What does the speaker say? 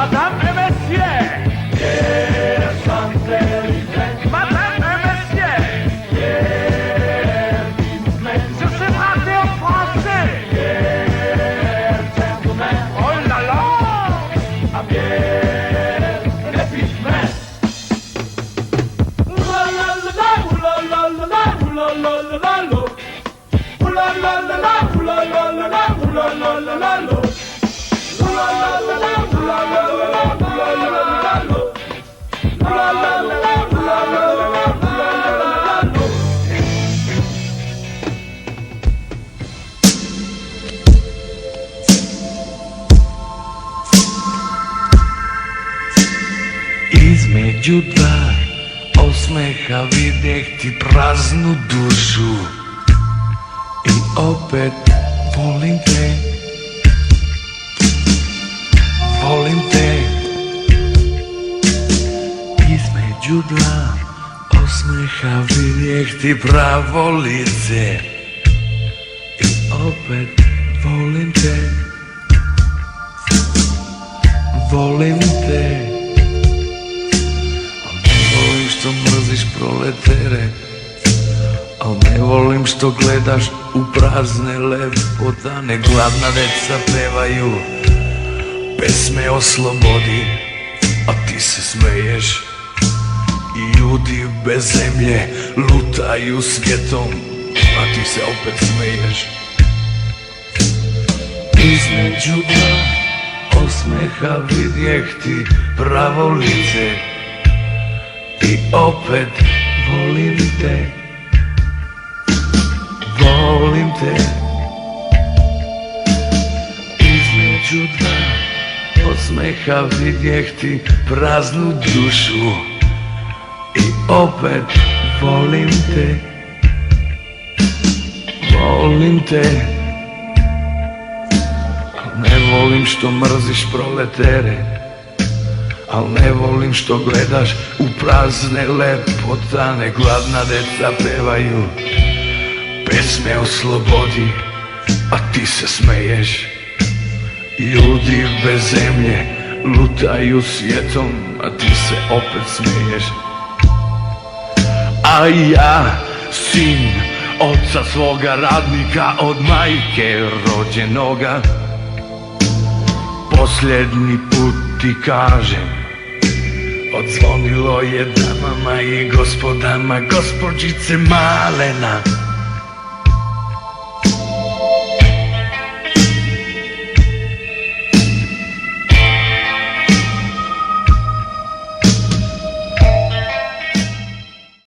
Madame et Messieurs, Madame et Messieurs, je sais braver en français. Oh là là, Između dva osmeha vidjeh ti praznu dušu i opet volim te, volim te. Između dva osmeha vidjeh ti pravo lice i opet volim te, volim te. Volim što mrziš proletere, al ne volim što gledaš u prazne lepotane. Gladna deca pevaju pesme o slobodi, a ti se smeješ. I ljudi bez zemlje lutaju svijetom, a ti se opet smeješ. Između dva osmeha vidjeh ti pravo lice i opet volim te, volim te. Između dva osmeha vidjeh ti praznu dušu i opet volim te, volim te. Ne volim što mrziš proletere, al ne volim što gledaš u prazne lepotane. Gladna deca pevaju pesme o slobodi, a ti se smeješ. Ljudi bez zemlje lutaju svijetom, a ti se opet smeješ. A ja, sin oca svoga radnika, od majke rođenoga, posljednji put ti kažem, odzvonilo je damama i gospodama, gospođice malena.